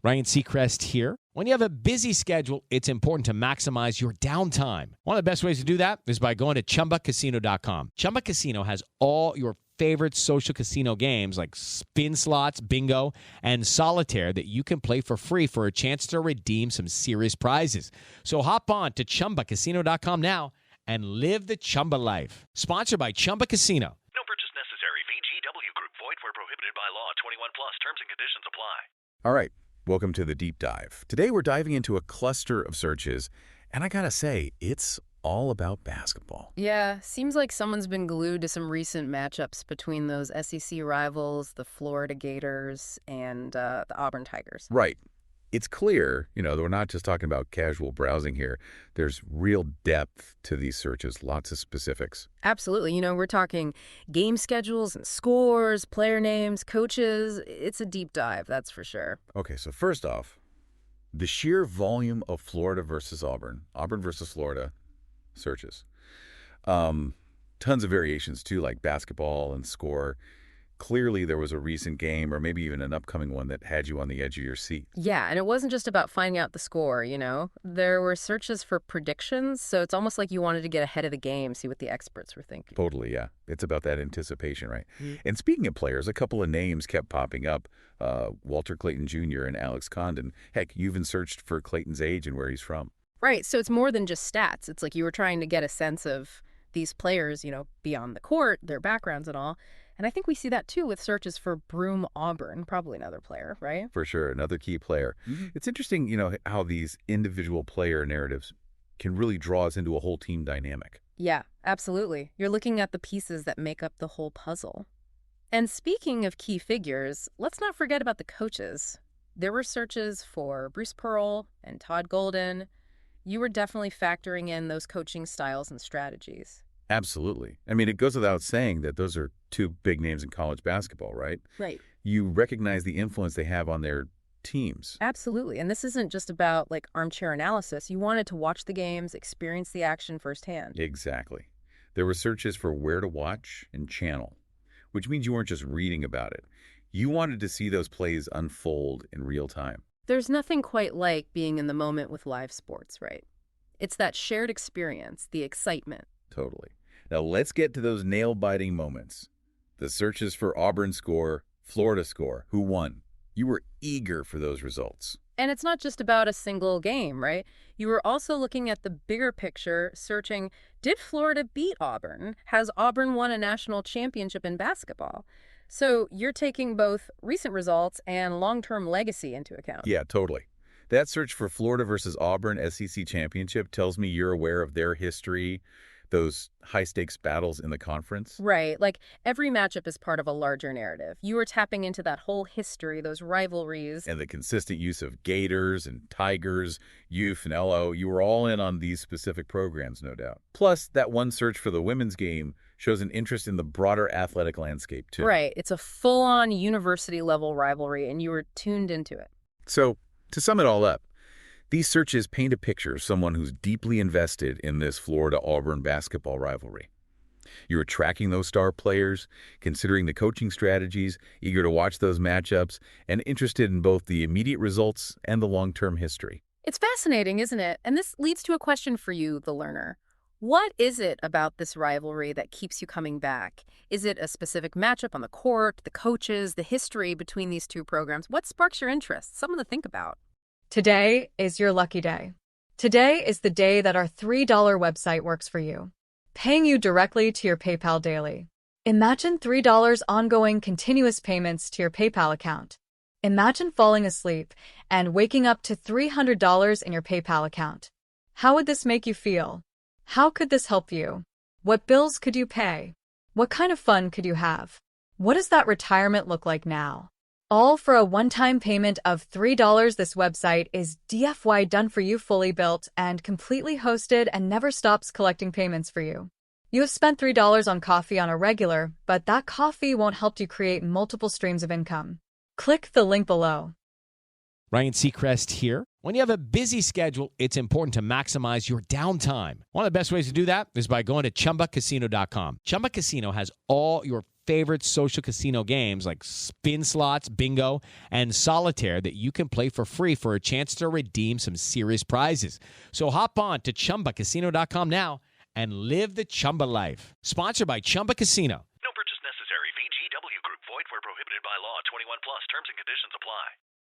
Ryan Seacrest here. When you have a busy schedule, it's important to maximize your downtime. One of the best ways to do that is by going to ChumbaCasino.com. Chumba Casino has all your favorite social casino games like spin slots, bingo, and solitaire that you can play for free for a chance to redeem some serious prizes. So hop on to ChumbaCasino.com now and live the Chumba life. Sponsored by Chumba Casino. No purchase necessary. VGW Group. Void where prohibited by law. 21 plus. Terms and conditions apply. All right. Welcome to the Deep Dive. Today we're diving into a cluster of searches, and I gotta say, it's all about basketball. Yeah, seems like someone's been glued to some recent matchups between those SEC rivals, the Florida Gators, and the Auburn Tigers. Right. It's clear, that we're not just talking about casual browsing here. There's real depth to these searches, lots of specifics. Absolutely. We're talking game schedules and scores, player names, coaches. It's a deep dive, that's for sure. Okay, so first off, the sheer volume of Florida versus Auburn versus Florida searches. Tons of variations too, like basketball and score. Clearly, there was a recent game or maybe even an upcoming one that had you on the edge of your seat. Yeah, and it wasn't just about finding out the score, There were searches for predictions, so it's almost like you wanted to get ahead of the game, see what the experts were thinking. Totally, yeah. It's about that anticipation, right? Mm-hmm. And speaking of players, a couple of names kept popping up. Walter Clayton Jr. and Alex Condon. Heck, you even searched for Clayton's age and where he's from. Right, so it's more than just stats. It's like you were trying to get a sense of these players, beyond the court, their backgrounds and all. And I think we see that, too, with searches for Broome Auburn, probably another player, right? For sure, another key player. Mm-hmm. It's interesting, how these individual player narratives can really draw us into a whole team dynamic. Yeah, absolutely. You're looking at the pieces that make up the whole puzzle. And speaking of key figures, let's not forget about the coaches. There were searches for Bruce Pearl and Todd Golden. You were definitely factoring in those coaching styles and strategies. Absolutely. I mean, it goes without saying that those are two big names in college basketball, right? Right. You recognize the influence they have on their teams. Absolutely. And this isn't just about armchair analysis. You wanted to watch the games, experience the action firsthand. Exactly. There were searches for where to watch and channel, which means you weren't just reading about it. You wanted to see those plays unfold in real time. There's nothing quite like being in the moment with live sports, right? It's that shared experience, the excitement. Totally. Now let's get to those nail-biting moments. The searches for Auburn score, Florida score, who won. You were eager for those results. And it's not just about a single game, right? You were also looking at the bigger picture, searching, did Florida beat Auburn? Has Auburn won a national championship in basketball? So you're taking both recent results and long-term legacy into account. Yeah, totally. That search for Florida versus Auburn SEC championship tells me you're aware of their history, those high-stakes battles in the conference. Right. Every matchup is part of a larger narrative. You were tapping into that whole history, those rivalries. And the consistent use of Gators and Tigers, Youth and LO. You were all in on these specific programs, no doubt. Plus, that one search for the women's game shows an interest in the broader athletic landscape, too. Right. It's a full-on university-level rivalry, and you were tuned into it. So, to sum it all up, these searches paint a picture of someone who's deeply invested in this Florida-Auburn basketball rivalry. You're tracking those star players, considering the coaching strategies, eager to watch those matchups, and interested in both the immediate results and the long-term history. It's fascinating, isn't it? And this leads to a question for you, the learner. What is it about this rivalry that keeps you coming back? Is it a specific matchup on the court, the coaches, the history between these two programs? What sparks your interest? Something to think about. Today is your lucky day. Today is the day that our $3 website works for you, paying you directly to your PayPal daily. Imagine $3 ongoing continuous payments to your PayPal account. Imagine falling asleep and waking up to $300 in your PayPal account. How would this make you feel? How could this help you? What bills could you pay? What kind of fun could you have? What does that retirement look like now? All for a one-time payment of $3. This website is DFY done for you, fully built and completely hosted, and never stops collecting payments for you. You have spent $3 on coffee on a regular, but that coffee won't help you create multiple streams of income. Click the link below. Ryan Seacrest here. When you have a busy schedule, it's important to maximize your downtime. One of the best ways to do that is by going to ChumbaCasino.com. Chumba Casino has all your favorite social casino games like spin slots, bingo, and solitaire that you can play for free for a chance to redeem some serious prizes. So hop on to ChumbaCasino.com now and live the Chumba life. Sponsored by Chumba Casino. No purchase necessary. VGW Group. Void where prohibited by law. 21 plus. Terms and conditions apply.